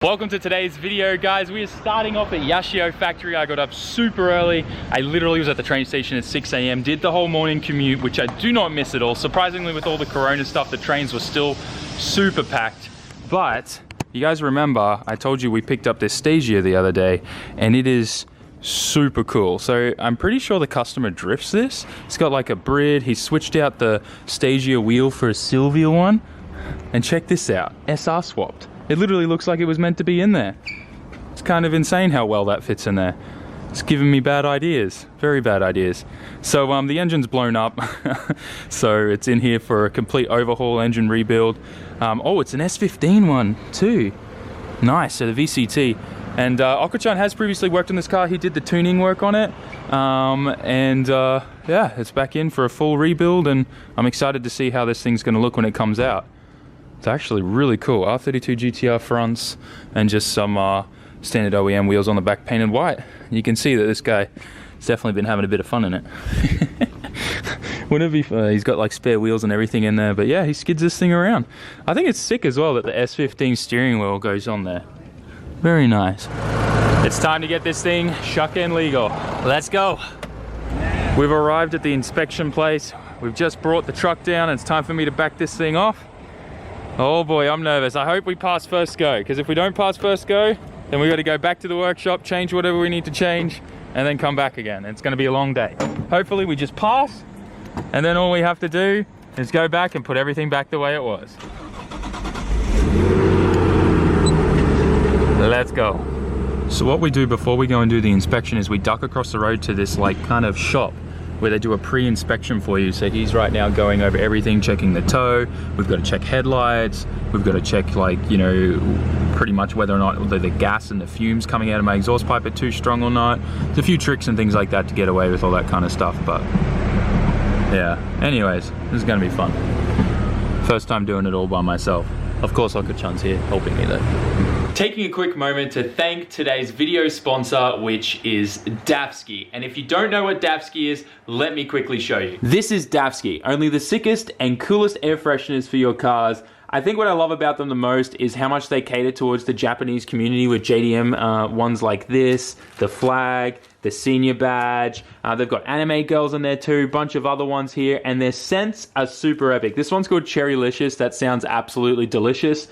Welcome to today's video, guys. We are starting off at Yashio Factory. I got up super early. I literally was at the train station at 6 a.m. Did the whole morning commute, which I do not miss at all. Surprisingly, with all the corona stuff, the trains were still super packed. But you guys remember, I told you we picked up this Stagia the other day, and it is super cool. So I'm pretty sure the customer drifts this. It's got like a Brid. He switched out the Stagia wheel for a Silvia one. And check this out, SR swapped. It literally looks like it was meant to be in there. It's kind of insane how well that fits in there. It's giving me bad ideas, very bad ideas. So the engine's blown up, so it's in here for a complete overhaul, engine rebuild. Oh, it's an S15 one too. Nice, so the VCT. And Oku-chan has previously worked on this car. He did the tuning work on it. Yeah, it's back in for a full rebuild, and I'm excited to see how this thing's gonna look when it comes out. It's actually really cool. R32 GTR fronts and just some standard OEM wheels on the back painted white. You can see that this guy has definitely been having a bit of fun in it. Wouldn't it be, he's got like spare wheels and everything in there, but yeah, he skids this thing around. I think it's sick as well that the S15 steering wheel goes on there. Very nice. It's time to get this thing shuck-in legal. Let's go. We've arrived at the inspection place. We've just brought the truck down, and it's time for me to back this thing off. Oh boy, I'm nervous. I hope we pass first go, because if we don't pass first go, then we got to go back to the workshop, change whatever we need to change, and then come back again. It's going to be a long day. Hopefully we just pass, and then all we have to do is go back and put everything back the way it was. Let's go. So what we do before we go and do the inspection is we duck across the road to this like kind of shop where they do a pre-inspection for you. So he's right now going over everything, checking the tow. We've got to check headlights. We've got to check, like, you know, pretty much whether or not the gas and the fumes coming out of my exhaust pipe are too strong or not. There's a few tricks and things like that to get away with all that kind of stuff, but yeah. Anyways, this is gonna be fun. First time doing it all by myself. Of course, Oku-chan's here helping me though. Taking a quick moment to thank today's video sponsor, which is Dafsky. And if you don't know what Dafsky is, let me quickly show you. This is Dafsky, only the sickest and coolest air fresheners for your cars. I think what I love about them the most is how much they cater towards the Japanese community with JDM ones like this, the flag, the senior badge. They've got anime girls in there too, bunch of other ones here, and their scents are super epic. This one's called Cherrylicious. That sounds absolutely delicious.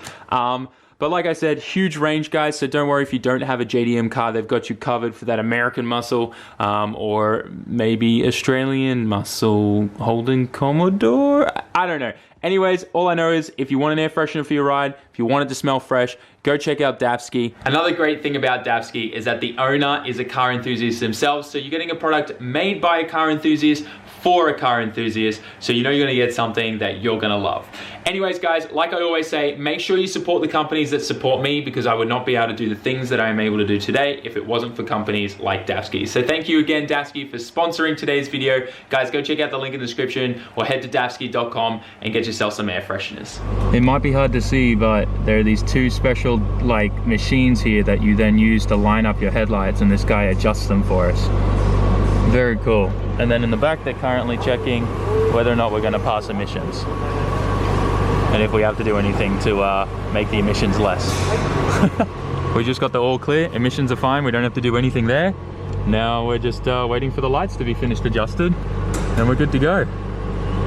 But like I said, huge range, guys, so don't worry if you don't have a JDM car. They've got you covered for that American muscle or maybe Australian muscle holding Commodore. I don't know. Anyways, all I know is if you want an air freshener for your ride, if you want it to smell fresh, go check out Dafsky. Another great thing about Dafsky is that the owner is a car enthusiast themselves, so you're getting a product made by a car enthusiast for a car enthusiast, so you know you're gonna get something that you're gonna love. Anyways, guys, like I always say, make sure you support the companies that support me, because I would not be able to do the things that I am able to do today if it wasn't for companies like Dafsky. So thank you again, Dafsky, for sponsoring today's video. Guys, go check out the link in the description or head to dafsky.com and get yourself some air fresheners. It might be hard to see, but there are these two special like machines here that you then use to line up your headlights, and this guy adjusts them for us. Very cool. And then in the back, they're currently checking whether or not we're gonna pass emissions. And if we have to do anything to make the emissions less. We just got the all clear, emissions are fine, we don't have to do anything there. Now we're just waiting for the lights to be finished adjusted, and we're good to go.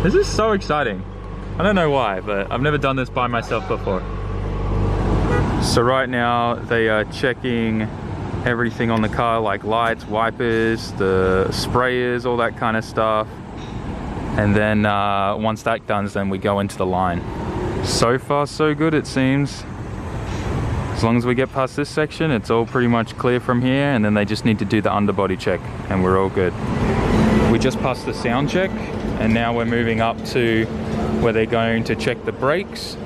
This is so exciting. I don't know why, but I've never done this by myself before. So right now, they are checking everything on the car, like lights, wipers, the sprayers, all that kind of stuff. And then once that done, then we go into the line. So far so good, it seems. As long as we get past this section, it's all pretty much clear from here, and then they just need to do the underbody check and we're all good. We just passed the sound check, and now we're moving up to where they're going to check the brakes,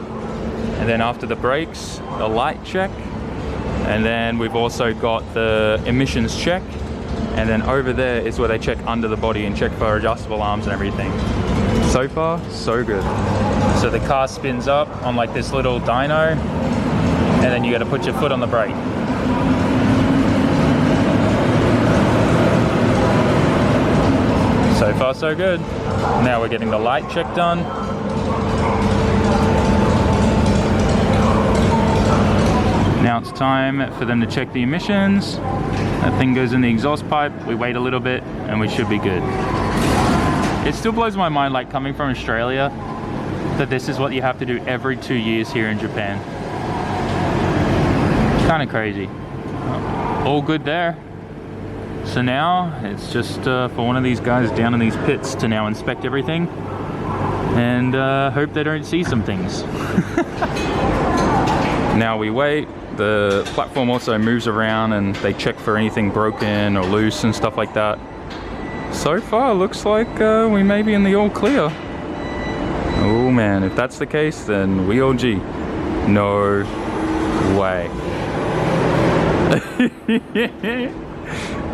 and then after the brakes, the light check. And then we've also got the emissions check, and then over there is where they check under the body and check for adjustable arms and everything. So far, so good. So the car spins up on like this little dyno, and then you gotta put your foot on the brake. So far, so good. Now we're getting the light check done. Now it's time for them to check the emissions. That thing goes in the exhaust pipe, we wait a little bit, and we should be good. It still blows my mind, like coming from Australia, that this is what you have to do every 2 years here in Japan. Kind of crazy. All good there. So now it's just for one of these guys down in these pits to now inspect everything and hope they don't see some things. Now we wait. The platform also moves around and they check for anything broken or loose and stuff like that. So far looks like we may be in the all clear. Oh man, if that's the case, then we OG. No way.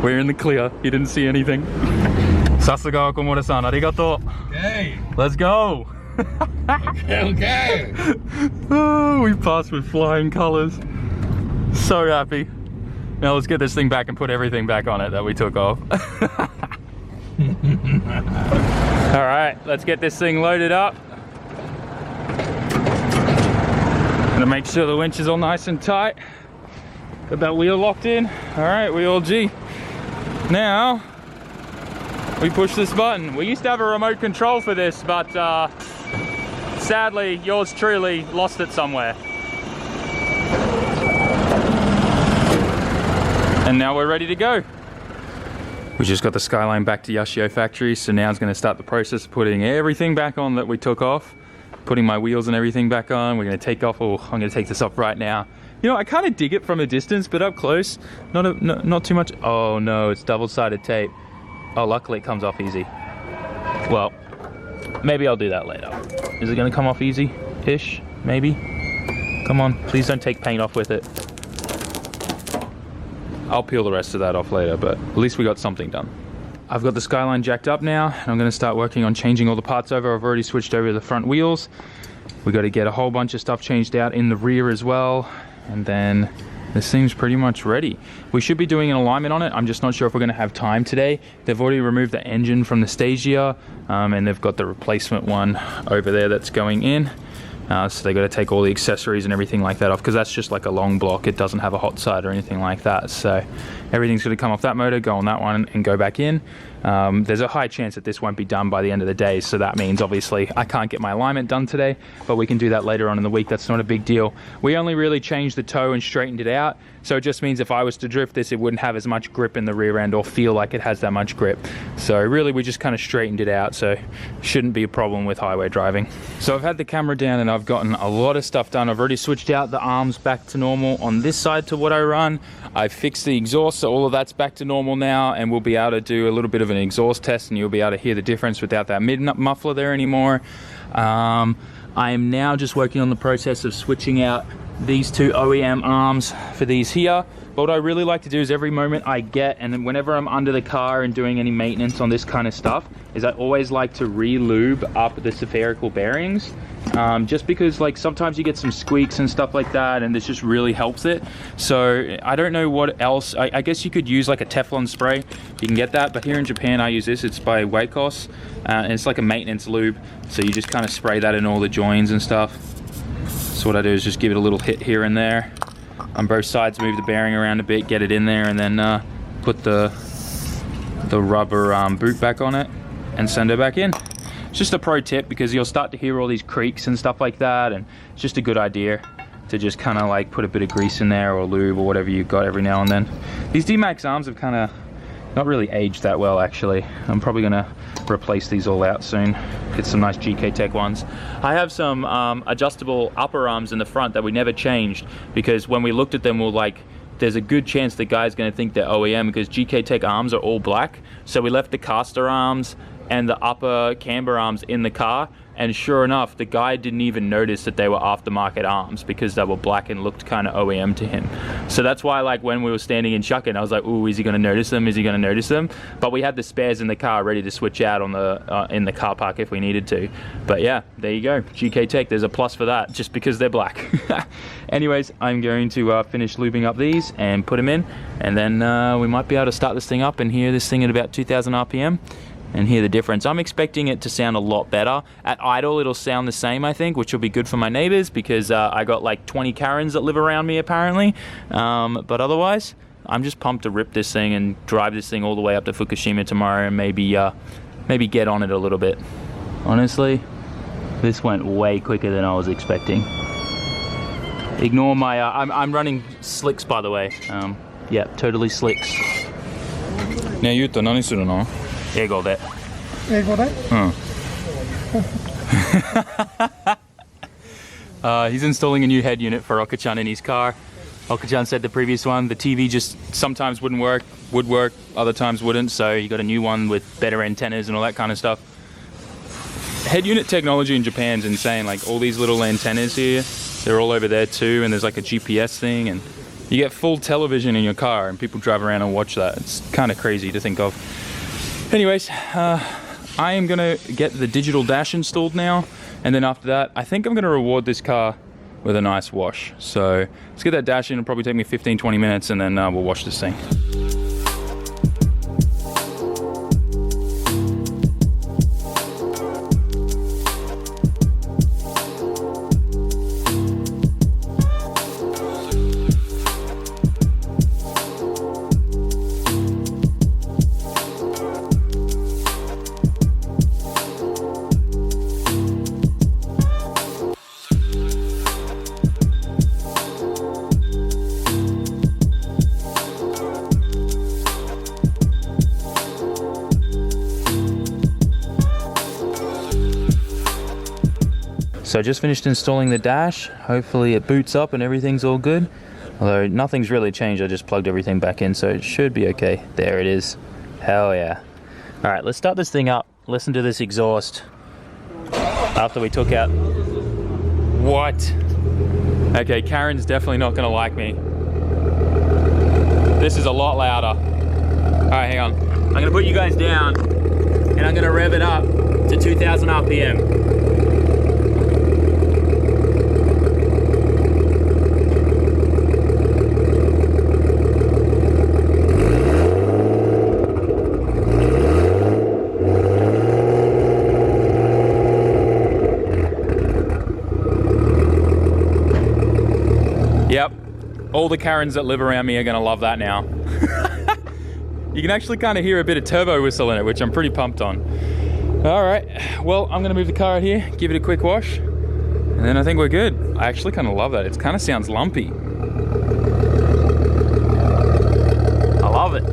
We're in the clear. He didn't see anything. Sasuga Okomura-san, arigato. Okay. Let's go. Okay. Oh, we passed with flying colors. So happy. Now let's get this thing back and put everything back on it that we took off. All right, let's get this thing loaded up. Gonna make sure the winch is all nice and tight. Got that wheel locked in. All right, we all G. Now, we push this button. We used to have a remote control for this, but sadly, yours truly lost it somewhere. And now we're ready to go. We just got the Skyline back to Yashio Factory, so now it's gonna start the process of putting everything back on that we took off, putting my wheels and everything back on. We're gonna take off, oh, I'm gonna take this off right now. You know, I kind of dig it from a distance, but up close, not too much. Oh no, it's double-sided tape. Oh, luckily it comes off easy. Well, maybe I'll do that later. Is it gonna come off easy-ish? Maybe? Come on, please don't take paint off with it. I'll peel the rest of that off later, but at least we got something done. I've got the Skyline jacked up now, and I'm gonna start working on changing all the parts over. I've already switched over the front wheels. We got to get a whole bunch of stuff changed out in the rear as well. And then this thing's pretty much ready. We should be doing an alignment on it. I'm just not sure if we're going to have time today. They've already removed the engine from the Stagia, and they've got the replacement one over there that's going in. So they got to take all the accessories and everything like that off, because that's just like a long block. It doesn't have a hot side or anything like that. So everything's going to come off that motor, go on that one, and go back in. There's a high chance that this won't be done by the end of the day, so that means obviously I can't get my alignment done today, but we can do that later on in the week. That's not a big deal. We only really changed the toe and straightened it out, so it just means if I was to drift this, it wouldn't have as much grip in the rear end or feel like it has that much grip. So really we just kind of straightened it out, so shouldn't be a problem with highway driving. So I've had the camera down and I've gotten a lot of stuff done. I've already switched out the arms back to normal on this side to what I run. I've fixed the exhaust, so all of that's back to normal now, and we'll be able to do a little bit of an exhaust test and you'll be able to hear the difference without that mid muffler there anymore. I am now just working on the process of switching out these two OEM arms for these here. But what I really like to do is every moment I get, and then whenever I'm under the car and doing any maintenance on this kind of stuff, is I always like to re-lube up the spherical bearings. Just because like sometimes you get some squeaks and stuff like that, and this just really helps it. So I don't know what else. I guess you could use like a Teflon spray. You can get that, but here in Japan I use this. It's by Wacos, and it's like a maintenance lube. So you just kind of spray that in all the joins and stuff. So what I do is just give it a little hit here and there on both sides, move the bearing around a bit, get it in there, and then put the rubber boot back on it and send it back in. It's just a pro tip because you'll start to hear all these creaks and stuff like that, and it's just a good idea to just kind of like put a bit of grease in there or lube or whatever you've got every now and then. These D-Max arms have kind of not really aged that well actually. I'm probably gonna replace these all out soon, get some nice GK Tech ones. I have some adjustable upper arms in the front that we never changed because when we looked at them we were like, there's a good chance the guy's gonna think they're OEM because GK Tech arms are all black. So we left the caster arms and the upper camber arms in the car, and sure enough the guy didn't even notice that they were aftermarket arms because they were black and looked kind of OEM to him. So that's why like when we were standing in Shucken I was like, ooh, is he gonna notice them, is he gonna notice them? But we had the spares in the car ready to switch out on the in the car park if we needed to. But yeah, there you go, GK Tech, there's a plus for that just because they're black. Anyways, I'm going to finish lubing up these and put them in, and then we might be able to start this thing up and hear this thing at about 2000 RPM. and hear the difference. I'm expecting it to sound a lot better. At idle, it'll sound the same, I think, which will be good for my neighbors because I got like 20 Karens that live around me apparently. But otherwise, I'm just pumped to rip this thing and drive this thing all the way up to Fukushima tomorrow and maybe get on it a little bit. Honestly, this went way quicker than I was expecting. Ignore my, I'm running slicks by the way. Yeah, totally slicks. ねえ、ゆうと何するの？英語で。英語で？うん。He's installing a new head unit for Oka-chan in his car. Oka-chan said the previous one, the TV just sometimes would work, other times wouldn't, so he got a new one with better antennas and all that kind of stuff. Head unit technology in Japan's insane. Like all these little antennas here, they're all over there too, and there's like a GPS thing, and you get full television in your car and people drive around and watch that. It's kind of crazy to think of. Anyways, I am gonna get the digital dash installed now, and then after that, I think I'm gonna reward this car with a nice wash. So let's get that dash in. It'll probably take me 15-20 minutes, and then we'll wash this thing. So I just finished installing the dash. Hopefully it boots up and everything's all good. Although nothing's really changed, I just plugged everything back in, so it should be okay. There it is. Hell yeah. All right, let's start this thing up. Listen to this exhaust. After we took out... What? Okay, Karen's definitely not gonna like me. This is a lot louder. All right, hang on. I'm gonna put you guys down and I'm gonna rev it up to 2000 RPM. Yep, all the Karens that live around me are gonna love that now. You can actually kind of hear a bit of turbo whistle in it, which I'm pretty pumped on. All right, well, I'm gonna move the car out here, give it a quick wash, and then I think we're good. I actually kind of love that. It kind of sounds lumpy. I love it.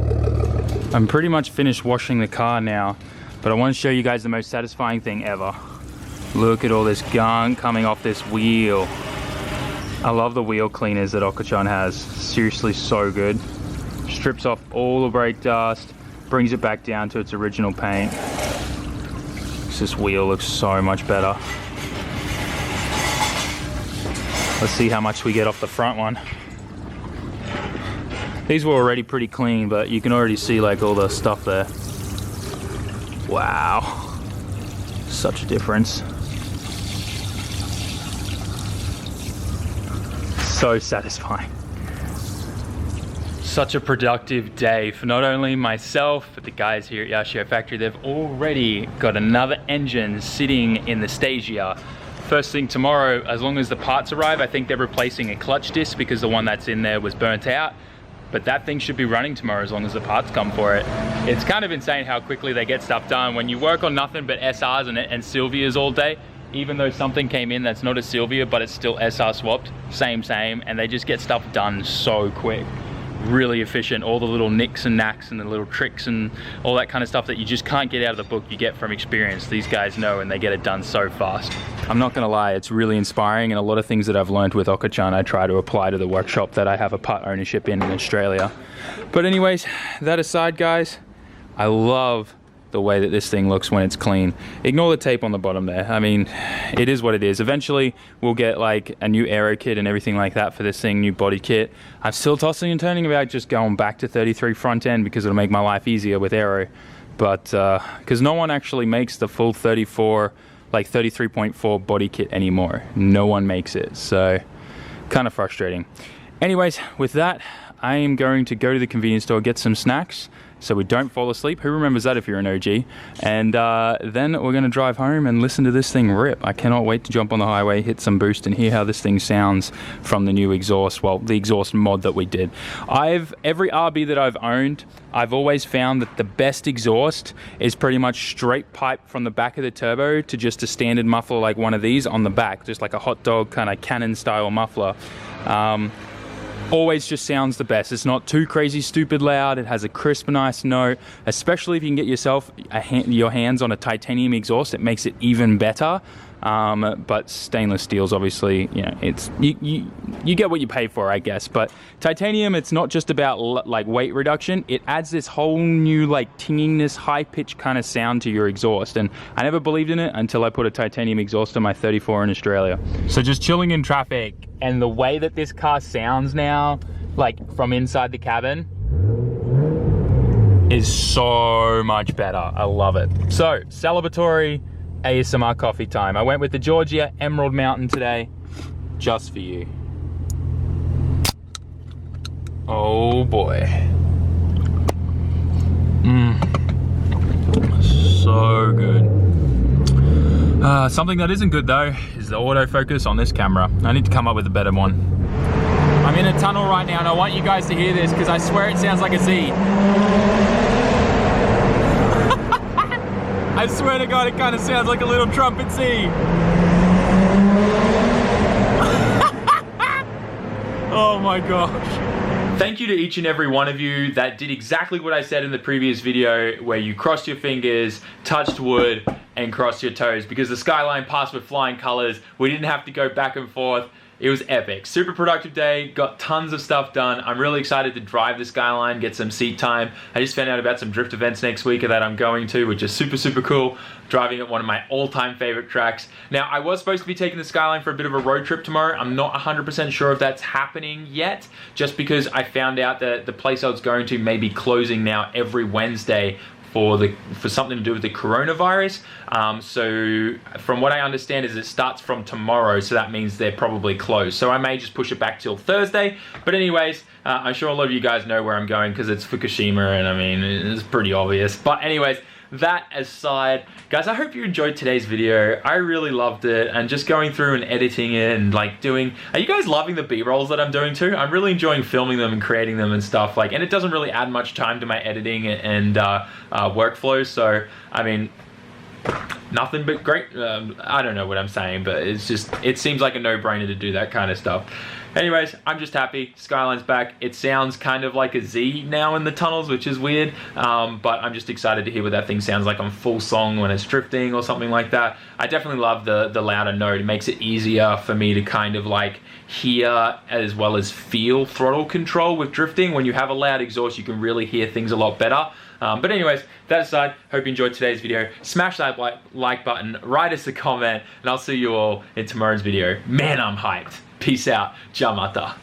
I'm pretty much finished washing the car now, but I want to show you guys the most satisfying thing ever. Look at all this gunk coming off this wheel. I love the wheel cleaners that Oka-chan has. Seriously, so good. Strips off all the brake dust, brings it back down to its original paint. This wheel looks so much better. Let's see how much we get off the front one. These were already pretty clean, but you can already see like all the stuff there. Wow, such a difference. So satisfying. Such a productive day for not only myself, but the guys here at Yashio Factory. They've already got another engine sitting in the stagia. First thing tomorrow, as long as the parts arrive, I think they're replacing a clutch disc because the one that's in there was burnt out. But that thing should be running tomorrow as long as the parts come for it. It's kind of insane how quickly they get stuff done. When you work on nothing but SRs and Silvias all day, even though something came in that's not a Silvia, but it's still SR swapped, same, and they just get stuff done so quick. Really efficient. All the little nicks and knacks and the little tricks and all that kind of stuff that you just can't get out of the book, you get from experience. These guys know, and they get it done so fast. I'm not gonna lie, it's really inspiring, and a lot of things that I've learned with Oka-chan I try to apply to the workshop that I have a part ownership in Australia. But anyways, that aside guys, I love the way that this thing looks when it's clean. Ignore the tape on the bottom there. I mean, it is what it is. Eventually we'll get like a new aero kit and everything like that for this thing, new body kit. I'm still tossing and turning about just going back to 33 front end because it'll make my life easier with aero. But because no one actually makes the full 34, like 33.4 body kit anymore. No one makes it, so kind of frustrating. Anyways, with that, I am going to go to the convenience store, get some snacks, so we don't fall asleep. Who remembers that if you're an OG? And then we're gonna drive home and listen to this thing rip. I cannot wait to jump on the highway, hit some boost, and hear how this thing sounds from the new exhaust, well, the exhaust mod that we did. Every RB that I've owned, I've always found that the best exhaust is pretty much straight pipe from the back of the turbo to just a standard muffler like one of these on the back, just like a hot dog kind of cannon style muffler. Always just sounds the best. It's not too crazy stupid loud. It has a crisp, nice note, especially if you can get yourself your hands on a titanium exhaust. It makes it even better. But stainless steel's obviously, you know, it's you get what you pay for, I guess. But titanium, it's not just about like weight reduction. It adds this whole new like tinginess, high pitch kind of sound to your exhaust. And I never believed in it until I put a titanium exhaust on my 34 in Australia. So just chilling in traffic, and the way that this car sounds now, like from inside the cabin, is so much better. I love it. So celebratory ASMR coffee time. I went with the Georgia Emerald Mountain today, just for you. Oh boy. So good. Something that isn't good though is the autofocus on this camera. I need to come up with a better one. I'm in a tunnel right now and I want you guys to hear this because I swear it sounds like a Z. I swear to God, it kind of sounds like a little trumpet Z. Oh my gosh. Thank you to each and every one of you that did exactly what I said in the previous video, where you crossed your fingers, touched wood, and crossed your toes, because the Skyline passed with flying colors. We didn't have to go back and forth. It was epic. Super productive day, got tons of stuff done. I'm really excited to drive the Skyline, get some seat time. I just found out about some drift events next week that I'm going to, which is super, super cool. Driving at one of my all-time favorite tracks. Now, I was supposed to be taking the Skyline for a bit of a road trip tomorrow. I'm not 100% sure if that's happening yet, just because I found out that the place I was going to may be closing now every Wednesday for something to do with the coronavirus. So from what I understand is it starts from tomorrow, so that means they're probably closed. So I may just push it back till Thursday. But anyways, I'm sure a lot of you guys know where I'm going because it's Fukushima, and I mean, it's pretty obvious. But anyways, that aside, guys, I hope you enjoyed today's video. I really loved it, and just going through and editing it and like doing, are you guys loving the B-rolls that I'm doing too? I'm really enjoying filming them and creating them and stuff, like, and it doesn't really add much time to my editing and workflow. So I mean, nothing but great. I don't know what I'm saying, but it's just, it seems like a no-brainer to do that kind of stuff. Anyways, I'm just happy. Skyline's back. It sounds kind of like a Z now in the tunnels, which is weird, but I'm just excited to hear what that thing sounds like on full song when it's drifting or something like that. I definitely love the louder note. It makes it easier for me to kind of like hear as well as feel throttle control with drifting. When you have a loud exhaust, you can really hear things a lot better. But anyways, that aside, hope you enjoyed today's video. Smash that like button, write us a comment, and I'll see you all in tomorrow's video. Man, I'm hyped. Peace out. Ja mata.